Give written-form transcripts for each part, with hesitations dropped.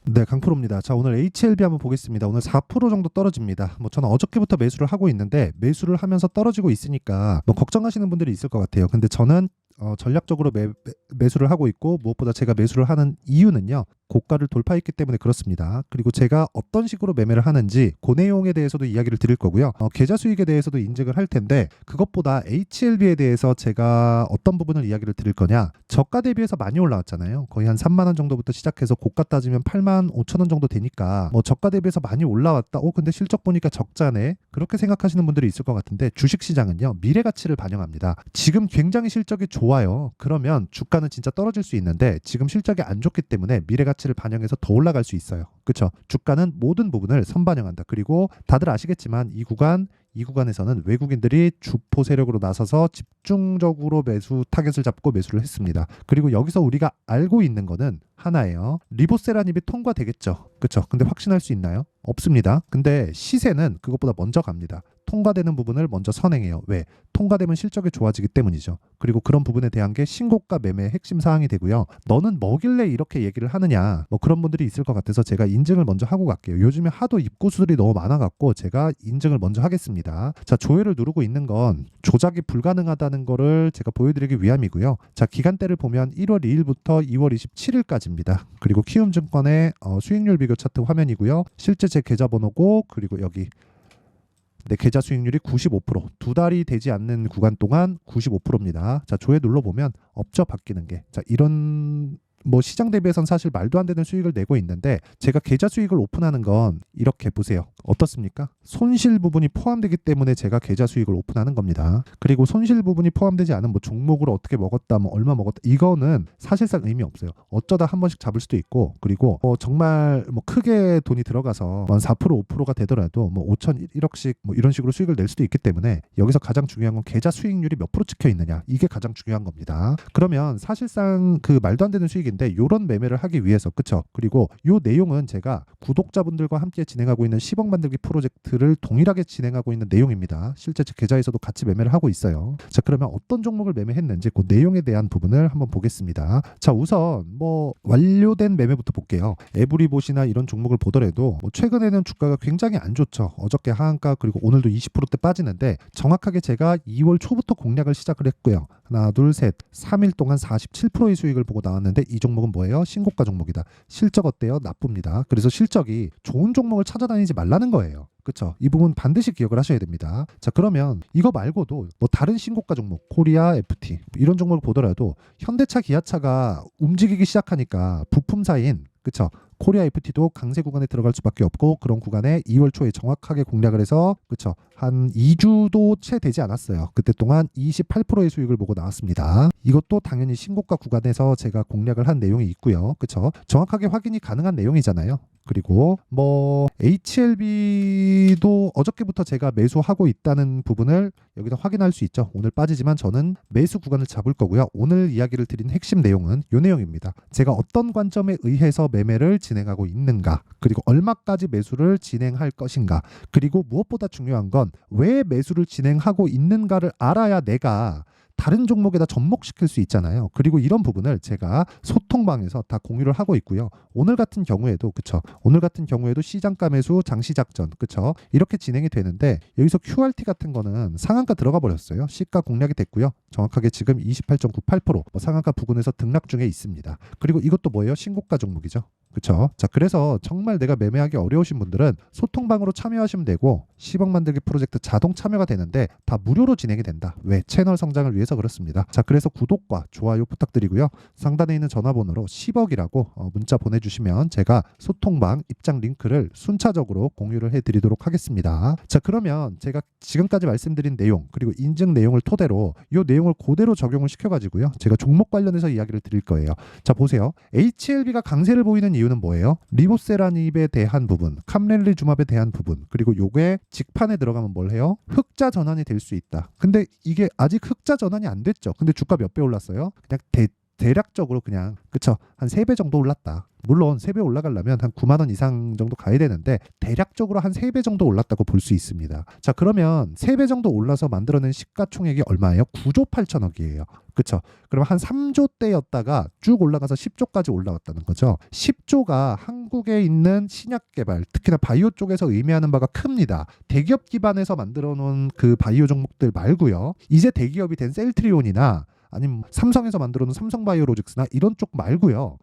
네, 강프로입니다. 자, 오늘 HLB 한번 보겠습니다. 오늘 4% 정도 떨어집니다. 저는 어저께부터 매수를 하고 있는데 매수를 하면서 떨어지고 있으니까 걱정하시는 분들이 있을 것 같아요. 근데 저는 전략적으로 매수를 하고 있고, 무엇보다 제가 매수를 하는 이유는요, 고가를 돌파했기 때문에 그렇습니다. 그리고 제가 어떤 식으로 매매를 하는지 그 내용에 대해서도 이야기를 드릴 거고요. 계좌 수익에 대해서도 인증을 할 텐데, 그것보다 HLB에 대해서 제가 어떤 부분을 이야기를 드릴 거냐, 저가 대비해서 많이 올라왔잖아요. 거의 한 3만 원 정도부터 시작해서 고가 따지면 8만 5천 원 정도 되니까 저가 대비해서 많이 올라왔다. 근데 실적 보니까 적자네. 그렇게 생각하시는 분들이 있을 것 같은데, 주식시장은요, 미래 가치를 반영합니다. 지금 굉장히 실적이 좋아요. 그러면 주가는 진짜 떨어질 수 있는데, 지금 실적이 안 좋기 때문에 미래 가치를 반영해서 더 올라갈 수 있어요. 그렇죠? 주가는 모든 부분을 선반영한다. 그리고 다들 아시겠지만 이 구간에서는 외국인들이 주포 세력으로 나서서 집중적으로 매수 타겟을 잡고 매수를 했습니다. 그리고 여기서 우리가 알고 있는 거는 하나예요. 리보세라닙이 통과되겠죠. 그렇죠? 근데 확신할 수 있나요? 없습니다. 근데 시세는 그것보다 먼저 갑니다. 통과되는 부분을 먼저 선행해요. 왜? 통과되면 실적이 좋아지기 때문이죠. 그리고 그런 부분에 대한 게 신고가 매매의 핵심 사항이 되고요. 너는 뭐길래 이렇게 얘기를 하느냐, 그런 분들이 있을 것 같아서 제가 인증을 먼저 하고 갈게요. 요즘에 하도 입고수들이 너무 많아갖고 제가 인증을 먼저 하겠습니다. 자, 조회를 누르고 있는 건 조작이 불가능하다는 거를 제가 보여드리기 위함이고요. 자, 기간대를 보면 1월 2일부터 2월 27일까지입니다. 그리고 키움증권의 수익률 비교 차트 화면이고요. 실제 제 계좌번호고, 그리고 여기 내 계좌 수익률이 95%, 두 달이 되지 않는 구간 동안 95%입니다. 자, 조회 눌러보면 없죠, 바뀌는 게. 자, 이런 시장 대비해서는 사실 말도 안 되는 수익을 내고 있는데, 제가 계좌 수익을 오픈하는 건 이렇게 보세요. 어떻습니까? 손실 부분이 포함되기 때문에 제가 계좌 수익을 오픈하는 겁니다. 그리고 손실 부분이 포함되지 않은 종목으로 어떻게 먹었다, 얼마 먹었다, 이거는 사실상 의미 없어요. 어쩌다 한 번씩 잡을 수도 있고, 그리고 정말 크게 돈이 들어가서 4% 5%가 되더라도 5천 1억씩 이런 식으로 수익을 낼 수도 있기 때문에, 여기서 가장 중요한 건 계좌 수익률이 몇 프로 찍혀 있느냐, 이게 가장 중요한 겁니다. 그러면 사실상 그 말도 안 되는 수익인데 이런 매매를 하기 위해서, 그쵸? 그리고 이 내용은 제가 구독자분들과 함께 진행하고 있는 10억 만들기 프로젝트를 동일하게 진행하고 있는 내용입니다. 실제 제 계좌에서도 같이 매매를 하고 있어요. 자, 그러면 어떤 종목을 매매했는지 그 내용에 대한 부분을 한번 보겠습니다. 자, 우선 완료된 매매부터 볼게요. 에브리봇이나 이런 종목을 보더라도 최근에는 주가가 굉장히 안 좋죠. 어저께 하한가, 그리고 오늘도 20%대 빠지는데, 정확하게 제가 2월 초부터 공략을 시작을 했고요. 하나, 둘, 셋, 3일 동안 47%의 수익을 보고 나왔는데, 이 종목은 뭐예요? 신고가 종목이다. 실적 어때요? 나쁩니다. 그래서 실적이 좋은 종목을 찾아다니지 말라는 거예요. 그렇죠? 이 부분 반드시 기억을 하셔야 됩니다. 자, 그러면 이거 말고도 다른 신고가 종목, 코리아 FT 이런 종목을 보더라도 현대차, 기아차가 움직이기 시작하니까 부품사인, 그렇죠? 코리아 FT도 강세 구간에 들어갈 수밖에 없고, 그런 구간에 2월 초에 정확하게 공략을 해서, 그렇죠, 한 2주도 채 되지 않았어요. 그때 동안 28%의 수익을 보고 나왔습니다. 이것도 당연히 신고가 구간에서 제가 공략을 한 내용이 있고요. 그렇죠? 정확하게 확인이 가능한 내용이잖아요. 그리고 HLB도 어저께부터 제가 매수하고 있다는 부분을 여기서 확인할 수 있죠. 오늘 빠지지만 저는 매수 구간을 잡을 거고요. 오늘 이야기를 드린 핵심 내용은 이 내용입니다. 제가 어떤 관점에 의해서 매매를 진행하고 있는가, 그리고 얼마까지 매수를 진행할 것인가, 그리고 무엇보다 중요한 건 왜 매수를 진행하고 있는가를 알아야 내가 다른 종목에다 접목시킬 수 있잖아요. 그리고 이런 부분을 제가 소통방에서 다 공유를 하고 있고요. 오늘 같은 경우에도, 그쵸? 오늘 같은 경우에도 시장가 매수, 장시작전, 그쵸? 이렇게 진행이 되는데, 여기서 QRT 같은 거는 상한가 들어가 버렸어요. 시가 공략이 됐고요. 정확하게 지금 28.98% 상한가 부근에서 등락 중에 있습니다. 그리고 이것도 뭐예요? 신고가 종목이죠. 그쵸? 자, 그래서 정말 내가 매매하기 어려우신 분들은 소통방으로 참여하시면 되고, 10억 만들기 프로젝트 자동 참여가 되는데 다 무료로 진행이 된다. 왜? 채널 성장을 위해서 그렇습니다. 자, 그래서 구독과 좋아요 부탁드리고요. 상단에 있는 전화번호로 10억이라고 문자 보내주시면 제가 소통방 입장 링크를 순차적으로 공유를 해드리도록 하겠습니다. 자, 그러면 제가 지금까지 말씀드린 내용, 그리고 인증 내용을 토대로 이 내용을 그대로 적용을 시켜가지고요, 제가 종목 관련해서 이야기를 드릴 거예요. 자, 보세요. HLB가 강세를 보이는 이유는 뭐예요? 리보세라닙에 대한 부분, 캄렐리주맙에 대한 부분, 그리고 요게 직판에 들어가면 뭘 해요? 흑자 전환이 될 수 있다. 근데 이게 아직 흑자 전환이 안 됐죠. 근데 주가 몇 배 올랐어요? 그냥 대략적으로 그냥, 그쵸, 한 3배 정도 올랐다. 물론 3배 올라가려면 한 9만 원 이상 정도 가야 되는데, 대략적으로 한 3배 정도 올랐다고 볼 수 있습니다. 자, 그러면 3배 정도 올라서 만들어낸 시가총액이 얼마예요? 9조 8천억이에요. 그쵸? 그럼 한 3조대였다가 쭉 올라가서 10조까지 올라갔다는 거죠. 10조가 한국에 있는 신약 개발, 특히나 바이오 쪽에서 의미하는 바가 큽니다. 대기업 기반에서 만들어 놓은 그 바이오 종목들 말고요. 이제 대기업이 된 셀트리온이나 아니면 삼성에서 만들어 놓은 삼성바이오로직스나 이런 쪽 말고요.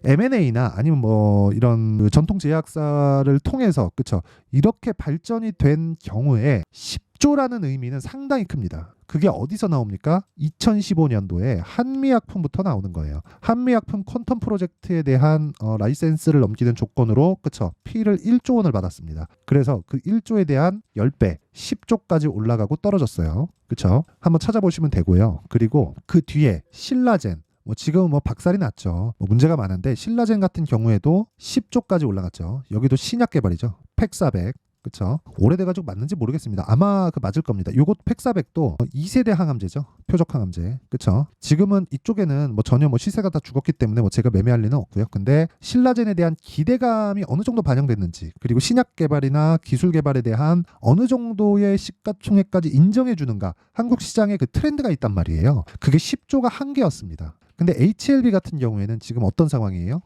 M&A나 아니면 뭐 이런 그 전통 제약사를 통해서 그쵸 이렇게 발전이 된 경우에 10조라는 의미는 상당히 큽니다. 그게 어디서 나옵니까? 2015년도에 한미약품부터 나오는 거예요. 한미약품 퀀텀 프로젝트에 대한 라이센스를 넘기는 조건으로 그쵸 P를 1조 원을 받았습니다. 그래서 그 1조에 대한 10배 10조까지 올라가고 떨어졌어요. 그쵸? 한번 찾아보시면 되고요. 그리고 그 뒤에 신라젠 뭐 지금은 뭐 박살이 났죠. 뭐 문제가 많은데 신라젠 같은 경우에도 10조까지 올라갔죠. 여기도 신약 개발이죠. 팩400 그쵸? 오래돼가지고 맞는지 모르겠습니다. 아마 그 맞을 겁니다. 요것 팩400도 2세대 항암제죠. 표적 항암제. 그쵸? 지금은 이쪽에는 뭐 전혀 뭐 시세가 다 죽었기 때문에 뭐 제가 매매할 리는 없고요. 근데 신라젠에 대한 기대감이 어느 정도 반영됐는지 그리고 신약 개발이나 기술 개발에 대한 어느 정도의 시가총액까지 인정해 주는가 한국 시장에 그 트렌드가 있단 말이에요. 그게 10조가 한계였습니다. 근데 HLB 같은 경우에는 지금 어떤 상황이에요?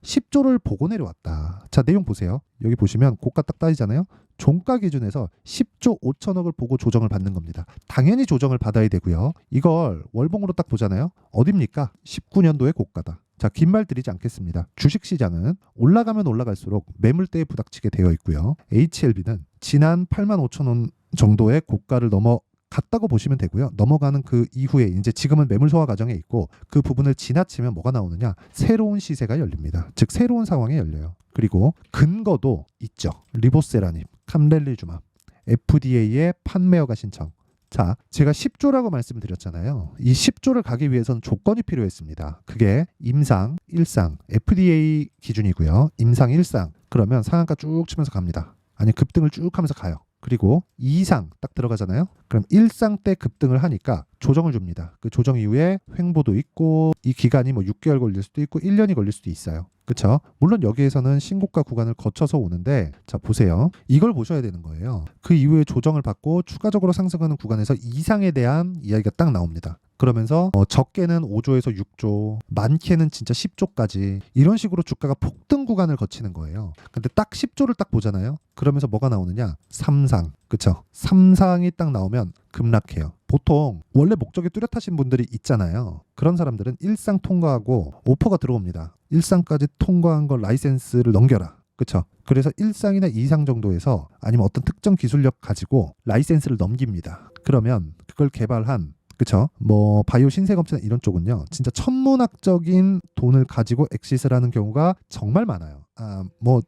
10조를 보고 내려왔다. 자, 내용 보세요. 여기 보시면 고가 딱 따지잖아요. 종가 기준에서 10조 5천억을 보고 조정을 받는 겁니다. 당연히 조정을 받아야 되고요. 이걸 월봉으로 딱 보잖아요. 어딥니까? 19년도의 고가다. 자, 긴 말 드리지 않겠습니다. 주식시장은 올라가면 올라갈수록 매물대에 부닥치게 되어 있고요. HLB는 지난 8만 5천 원 정도의 고가를 갔다고 보시면 되고요. 넘어가는 그 이후에 이제 지금은 매물 소화 과정에 있고 그 부분을 지나치면 뭐가 나오느냐? 새로운 시세가 열립니다. 즉 새로운 상황이 열려요. 그리고 근거도 있죠. 리보세라닙, 캄렐리주맙, FDA의 판매허가 신청. 자, 제가 10조라고 말씀을 드렸잖아요. 이 10조를 가기 위해서는 조건이 필요했습니다. 그게 임상, 일상, FDA 기준이고요. 임상, 일상. 그러면 상한가 쭉 치면서 갑니다. 아니 급등을 쭉 하면서 가요. 그리고 2상 딱 들어가잖아요. 그럼 1상 때 급등을 하니까 조정을 줍니다. 그 조정 이후에 횡보도 있고 이 기간이 뭐 6개월 걸릴 수도 있고 1년이 걸릴 수도 있어요. 그렇죠? 물론 여기에서는 신고가 구간을 거쳐서 오는데 자 보세요. 이걸 보셔야 되는 거예요. 그 이후에 조정을 받고 추가적으로 상승하는 구간에서 이상에 대한 이야기가 딱 나옵니다. 그러면서 적게는 5조에서 6조, 많게는 진짜 10조까지 이런 식으로 주가가 폭등 구간을 거치는 거예요. 근데 딱 10조를 딱 보잖아요. 그러면서 뭐가 나오느냐? 3상. 그쵸? 3상이 딱 나오면 급락해요. 보통 원래 목적이 뚜렷하신 분들이 있잖아요. 그런 사람들은 1상 통과하고 오퍼가 들어옵니다. 1상까지 통과한 거 라이센스를 넘겨라. 그쵸? 그래서 1상이나 2상 정도에서 아니면 어떤 특정 기술력 가지고 라이센스를 넘깁니다. 그러면 그걸 개발한 그쵸? 뭐 바이오 신세검체나 이런 쪽은요. 진짜 천문학적인 돈을 가지고 엑시스를 하는 경우가 정말 많아요. 뭐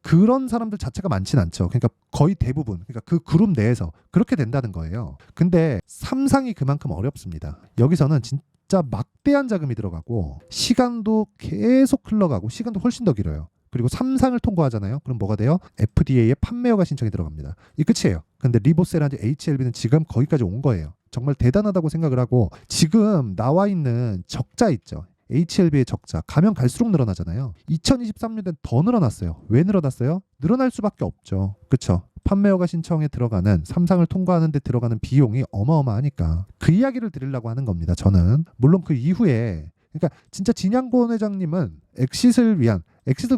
그런 사람들 자체가 많진 않죠. 그러니까 거의 대부분 그러니까 그 그룹 내에서 그렇게 된다는 거예요. 근데 3상이 그만큼 어렵습니다. 여기서는 진짜 막대한 자금이 들어가고 시간도 계속 흘러가고 시간도 훨씬 더 길어요. 그리고 3상을 통과하잖아요. 그럼 뭐가 돼요? FDA의 판매허가 신청이 들어갑니다. 이 끝이에요. 근데 리보세라든지 HLB는 지금 거기까지 온 거예요. 정말 대단하다고 생각을 하고 지금 나와 있는 적자 있죠. HLB의 적자 가면 갈수록 늘어나잖아요. 2023년엔 더 늘어났어요. 왜 늘어났어요? 늘어날 수밖에 없죠. 그쵸? 판매허가 신청에 들어가는 3상을 통과하는 데 들어가는 비용이 어마어마하니까 그 이야기를 드리려고 하는 겁니다. 저는 물론 그 이후에 그러니까 진짜 진양권 회장님은 엑싯을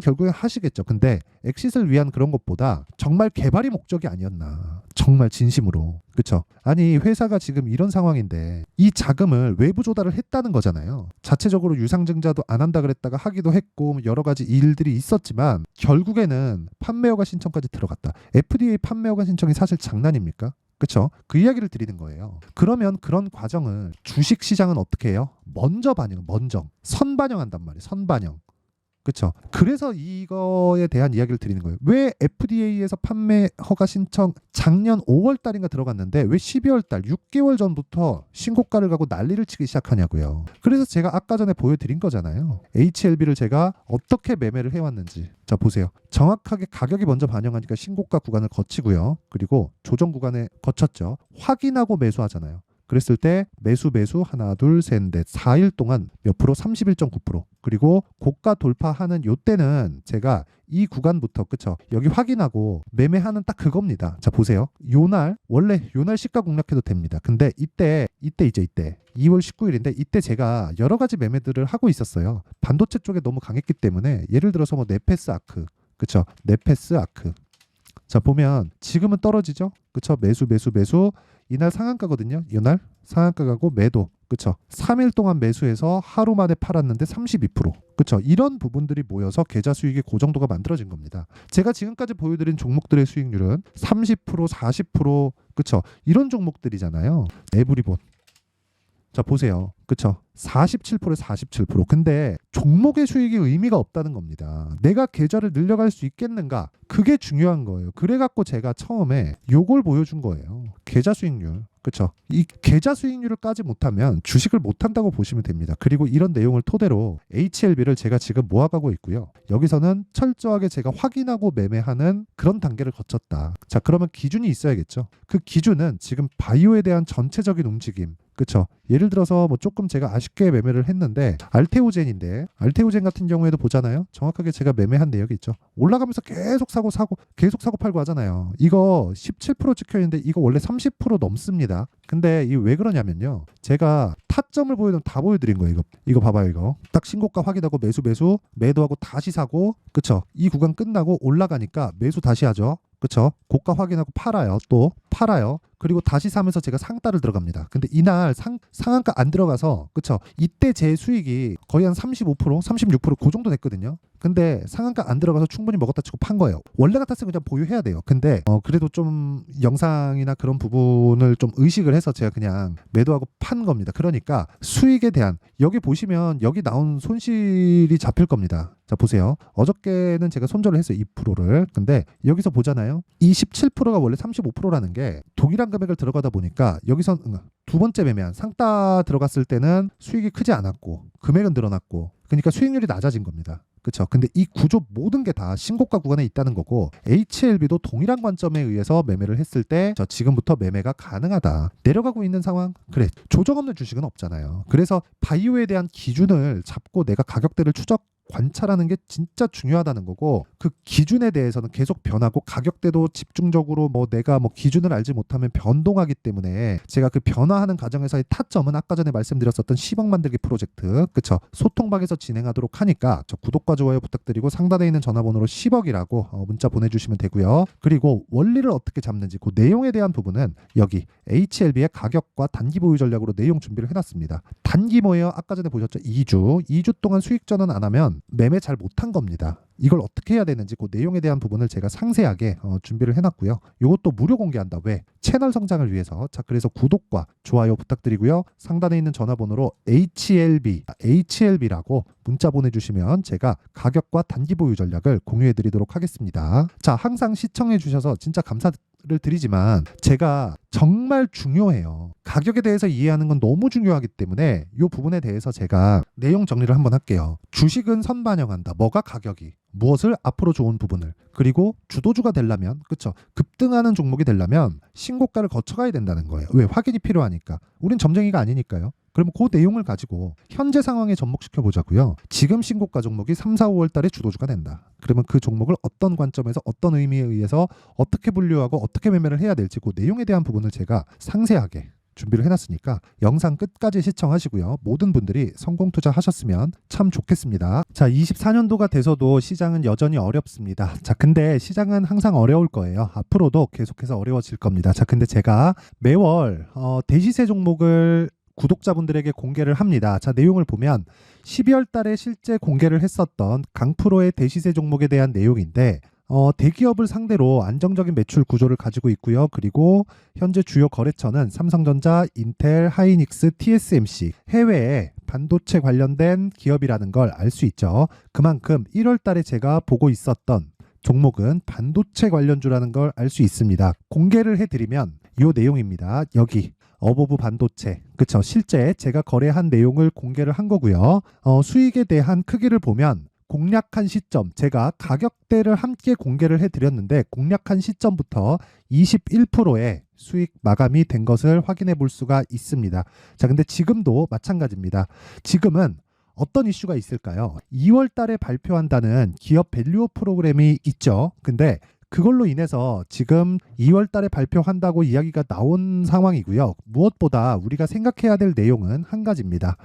결국에 하시겠죠. 근데 엑싯을 위한 그런 것보다 정말 개발이 목적이 아니었나. 정말 진심으로. 그쵸? 아니 회사가 지금 이런 상황인데 이 자금을 외부 조달을 했다는 거잖아요. 자체적으로 유상증자도 안 한다 그랬다가 하기도 했고 여러 가지 일들이 있었지만 결국에는 판매허가 신청까지 들어갔다. FDA 판매허가 신청이 사실 장난입니까? 그렇죠? 그 이야기를 드리는 거예요. 그러면 그런 과정을 주식시장은 어떻게 해요? 먼저 선반영한단 말이에요. 선반영. 그렇죠? 그래서 이거에 대한 이야기를 드리는 거예요. 왜 FDA에서 판매 허가 신청 작년 5월 달인가 들어갔는데 왜 12월 달 6개월 전부터 신고가를 가고 난리를 치기 시작하냐고요. 그래서 제가 아까 전에 보여드린 거잖아요. HLB를 제가 어떻게 매매를 해왔는지. 자 보세요. 정확하게 가격이 먼저 반영하니까 신고가 구간을 거치고요. 그리고 조정 구간에 거쳤죠. 확인하고 매수하잖아요. 그랬을 때 매수 하나 둘 셋 넷 4일 동안 몇 프로? 31.9%. 그리고 고가 돌파하는 요때는 제가 이 구간부터 그쵸 여기 확인하고 매매하는 딱 그겁니다. 자 보세요. 요날 원래 요날 시가 공략해도 됩니다. 근데 이때 2월 19일인데 이때 제가 여러 가지 매매들을 하고 있었어요. 반도체 쪽에 너무 강했기 때문에 예를 들어서 뭐 네페스 아크 그쵸 네페스 아크 자 보면 지금은 떨어지죠. 그쵸 매수 이날 상한가거든요. 이날 상한가 가고 매도 그쵸 3일 동안 매수해서 하루 만에 팔았는데 32% 그쵸 이런 부분들이 모여서 계좌 수익이 그 정도가 만들어진 겁니다. 제가 지금까지 보여드린 종목들의 수익률은 30% 40% 그쵸 이런 종목들이잖아요. 에브리본 자 보세요. 그쵸 47%에 47% 근데 종목의 수익이 의미가 없다는 겁니다. 내가 계좌를 늘려갈 수 있겠는가 그게 중요한 거예요. 그래갖고 제가 처음에 요걸 보여준 거예요. 계좌 수익률 그쵸 이 계좌 수익률을 까지 못하면 주식을 못한다고 보시면 됩니다. 그리고 이런 내용을 토대로 HLB를 제가 지금 모아가고 있고요. 여기서는 철저하게 제가 확인하고 매매하는 그런 단계를 거쳤다. 자 그러면 기준이 있어야겠죠. 그 기준은 지금 바이오에 대한 전체적인 움직임 그쵸 예를 들어서 뭐 조금 제가 아쉽게 매매를 했는데 알테오젠인데 알테오젠 같은 경우에도 보잖아요. 정확하게 제가 매매한 내역이 있죠. 올라가면서 계속 사고 계속 사고 팔고 하잖아요. 이거 17% 찍혀 있는데 이거 원래 30% 넘습니다. 근데 이 왜 그러냐면요. 제가 타점을 다 보여드린 거예요. 이거 봐봐요. 이거 딱 신고가 확인하고 매도하고 다시 사고 그쵸 이 구간 끝나고 올라가니까 매수 다시 하죠. 그쵸 고가 확인하고 또 팔아요. 그리고 다시 사면서 제가 상따를 들어갑니다. 근데 이날 상한가 안 들어가서 그쵸 이때 제 수익이 거의 한 35% 36%그 정도 됐거든요. 근데 상한가 안 들어가서 충분히 먹었다 치고 판 거예요. 원래 같았으면 그냥 보유해야 돼요. 근데 그래도 좀 영상이나 그런 부분을 좀 의식을 해서 제가 그냥 매도하고 판 겁니다. 그러니까 수익에 대한 여기 보시면 여기 나온 손실이 잡힐 겁니다. 자 보세요. 어저께는 제가 손절을 했어요. 2%를. 근데 여기서 보잖아요. 이 17%가 원래 35%라는 게 동일한 금액을 들어가다 보니까 여기선 두 번째 매매한 상따 들어갔을 때는 수익이 크지 않았고 금액은 늘어났고 그러니까 수익률이 낮아진 겁니다. 그렇죠. 근데 이 구조 모든 게 다 신고가 구간에 있다는 거고 HLB도 동일한 관점에 의해서 매매를 했을 때 지금부터 매매가 가능하다. 내려가고 있는 상황? 그래. 조정 없는 주식은 없잖아요. 그래서 바이오에 대한 기준을 잡고 내가 가격대를 관찰하는 게 진짜 중요하다는 거고 그 기준에 대해서는 계속 변하고 가격대도 집중적으로 내가 기준을 알지 못하면 변동하기 때문에 제가 그 변화하는 과정에서의 타점은 아까 전에 말씀드렸었던 10억 만들기 프로젝트 그쵸 소통방에서 진행하도록 하니까 저 구독과 좋아요 부탁드리고 상단에 있는 전화번호로 10억이라고 문자 보내주시면 되고요. 그리고 원리를 어떻게 잡는지 그 내용에 대한 부분은 여기 HLB의 가격과 단기 보유 전략으로 내용 준비를 해놨습니다. 단기 뭐예요? 아까 전에 보셨죠? 2주 동안 수익 전환 안 하면 매매 잘 못한 겁니다. 이걸 어떻게 해야 되는지 그 내용에 대한 부분을 제가 상세하게 준비를 해놨고요. 이것도 무료 공개한다. 왜? 채널 성장을 위해서. 자, 그래서 구독과 좋아요 부탁드리고요. 상단에 있는 전화번호로 HLB라고 문자 보내주시면 제가 가격과 단기 보유 전략을 공유해드리도록 하겠습니다. 자, 항상 시청해주셔서 진짜 감사를 드리지만 제가 정말 중요해요. 가격에 대해서 이해하는 건 너무 중요하기 때문에 이 부분에 대해서 제가 내용 정리를 한번 할게요. 주식은 선반영한다. 뭐가 가격이 무엇을 앞으로 좋은 부분을 그리고 주도주가 되려면 그쵸 급등하는 종목이 되려면 신고가를 거쳐가야 된다는 거예요. 왜? 확인이 필요하니까. 우린 점쟁이가 아니니까요. 그럼 그 내용을 가지고 현재 상황에 접목시켜 보자고요. 지금 신고가 종목이 3, 4, 5월 달에 주도주가 된다. 그러면 그 종목을 어떤 관점에서 어떤 의미에 의해서 어떻게 분류하고 어떻게 매매를 해야 될지 그 내용에 대한 부분을 제가 상세하게 준비를 해놨으니까 영상 끝까지 시청하시고요. 모든 분들이 성공 투자하셨으면 참 좋겠습니다. 자, 24년도가 돼서도 시장은 여전히 어렵습니다. 자, 근데 시장은 항상 어려울 거예요. 앞으로도 계속해서 어려워질 겁니다. 자, 근데 제가 매월 대시세 종목을 구독자분들에게 공개를 합니다. 자, 내용을 보면 12월 달에 실제 공개를 했었던 강프로의 대시세 종목에 대한 내용인데 대기업을 상대로 안정적인 매출 구조를 가지고 있고요. 그리고 현재 주요 거래처는 삼성전자, 인텔, 하이닉스, TSMC 해외에 반도체 관련된 기업이라는 걸 알 수 있죠. 그만큼 1월 달에 제가 보고 있었던 종목은 반도체 관련주라는 걸 알 수 있습니다. 공개를 해드리면 이 내용입니다. 여기 어보브 반도체 그쵸 실제 제가 거래한 내용을 공개를 한 거고요. 수익에 대한 크기를 보면 공략한 시점 제가 가격대를 함께 공개를 해드렸는데 공략한 시점부터 21%의 수익 마감이 된 것을 확인해 볼 수가 있습니다. 자, 근데 지금도 마찬가지입니다. 지금은 어떤 이슈가 있을까요? 2월 달에 발표한다는 기업 밸류업 프로그램이 있죠. 근데 그걸로 인해서 지금 2월 달에 발표한다고 이야기가 나온 상황이고요. 무엇보다 우리가 생각해야 될 내용은 한 가지입니다.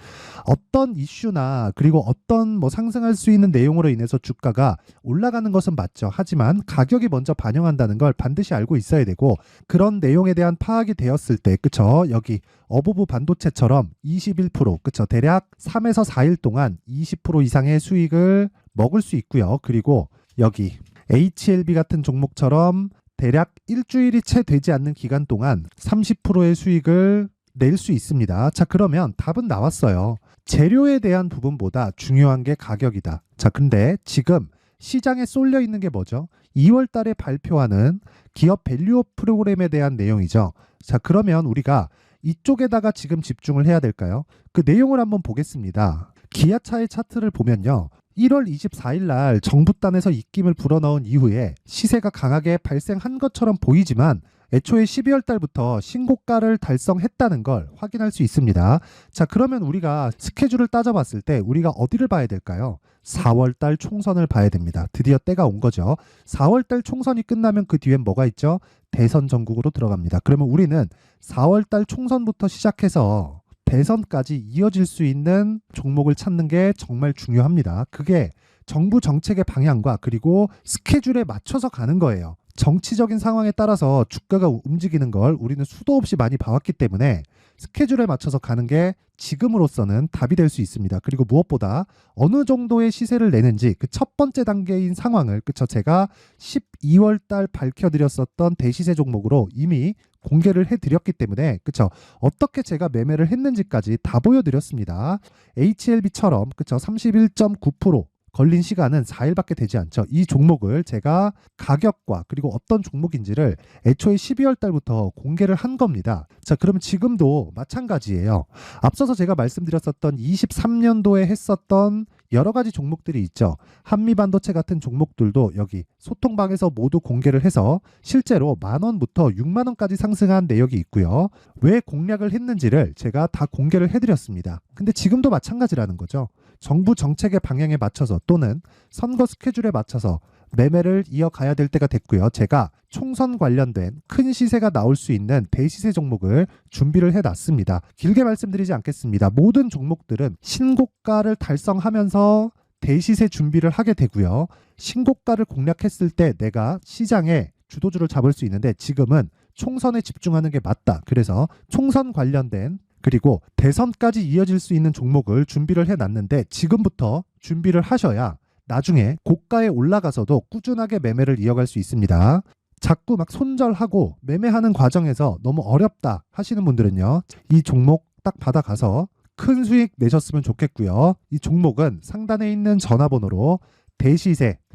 어떤 이슈나 그리고 어떤 상승할 수 있는 내용으로 인해서 주가가 올라가는 것은 맞죠. 하지만 가격이 먼저 반영한다는 걸 반드시 알고 있어야 되고, 그런 내용에 대한 파악이 되었을 때, 그쵸? 여기 어부부 반도체처럼 21%, 그쵸? 대략 3에서 4일 동안 20% 이상의 수익을 먹을 수 있고요. 그리고 여기 HLB 같은 종목처럼 대략 일주일이 채 되지 않는 기간 동안 30%의 수익을 낼 수 있습니다. 자, 그러면 답은 나왔어요. 재료에 대한 부분보다 중요한 게 가격이다. 자, 근데 지금 시장에 쏠려 있는 게 뭐죠? 2월 달에 발표하는 기업 밸류업 프로그램에 대한 내용이죠. 자, 그러면 우리가 이쪽에다가 지금 집중을 해야 될까요? 그 내용을 한번 보겠습니다. 기아차의 차트를 보면요. 1월 24일 날 정부단에서 입김을 불어넣은 이후에 시세가 강하게 발생한 것처럼 보이지만 애초에 12월 달부터 신고가를 달성했다는 걸 확인할 수 있습니다. 자, 그러면 우리가 스케줄을 따져봤을 때 우리가 어디를 봐야 될까요? 4월 달 총선을 봐야 됩니다. 드디어 때가 온 거죠. 4월 달 총선이 끝나면 그 뒤엔 뭐가 있죠? 대선 전국으로 들어갑니다. 그러면 우리는 4월 달 총선부터 시작해서 대선까지 이어질 수 있는 종목을 찾는 게 정말 중요합니다. 그게 정부 정책의 방향과 그리고 스케줄에 맞춰서 가는 거예요. 정치적인 상황에 따라서 주가가 움직이는 걸 우리는 수도 없이 많이 봐왔기 때문에 스케줄에 맞춰서 가는 게 지금으로서는 답이 될 수 있습니다. 그리고 무엇보다 어느 정도의 시세를 내는지 그 첫 번째 단계인 상황을, 그쵸, 제가 12월 달 밝혀드렸었던 대시세 종목으로 이미 공개를 해드렸기 때문에, 그쵸, 어떻게 제가 매매를 했는지까지 다 보여드렸습니다. HLB처럼, 그쵸, 31.9% 걸린 시간은 4일밖에 되지 않죠. 이 종목을 제가 가격과 그리고 어떤 종목인지를 애초에 12월 달부터 공개를 한 겁니다. 자, 그러면 지금도 마찬가지예요. 앞서서 제가 말씀드렸었던 23년도에 했었던 여러 가지 종목들이 있죠. 한미반도체 같은 종목들도 여기 소통방에서 모두 공개를 해서 실제로 10,000원부터 60,000원까지 상승한 내역이 있고요. 왜 공략을 했는지를 제가 다 공개를 해드렸습니다. 근데 지금도 마찬가지라는 거죠. 정부 정책의 방향에 맞춰서 또는 선거 스케줄에 맞춰서 매매를 이어가야 될 때가 됐고요. 제가 총선 관련된 큰 시세가 나올 수 있는 대시세 종목을 준비를 해놨습니다. 길게 말씀드리지 않겠습니다. 모든 종목들은 신고가를 달성하면서 대시세 준비를 하게 되고요. 신고가를 공략했을 때 내가 시장에 주도주를 잡을 수 있는데 지금은 총선에 집중하는 게 맞다. 그래서 총선 관련된 그리고 대선까지 이어질 수 있는 종목을 준비를 해놨는데 지금부터 준비를 하셔야 나중에 고가에 올라가서도 꾸준하게 매매를 이어갈 수 있습니다. 자꾸 막 손절하고 매매하는 과정에서 너무 어렵다 하시는 분들은요. 이 종목 딱 받아가서 큰 수익 내셨으면 좋겠고요. 이 종목은 상단에 있는 전화번호로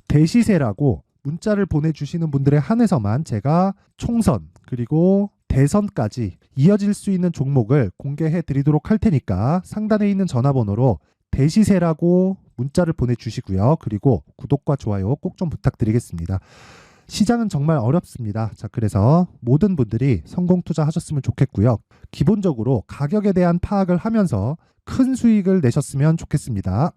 대시세라고 문자를 보내주시는 분들에 한해서만 제가 총선 그리고 대선까지 이어질 수 있는 종목을 공개해 드리도록 할 테니까 상단에 있는 전화번호로 대시세라고 문자를 보내주시고요. 그리고 구독과 좋아요 꼭 좀 부탁드리겠습니다. 시장은 정말 어렵습니다. 자, 그래서 모든 분들이 성공 투자하셨으면 좋겠고요. 기본적으로 가격에 대한 파악을 하면서 큰 수익을 내셨으면 좋겠습니다.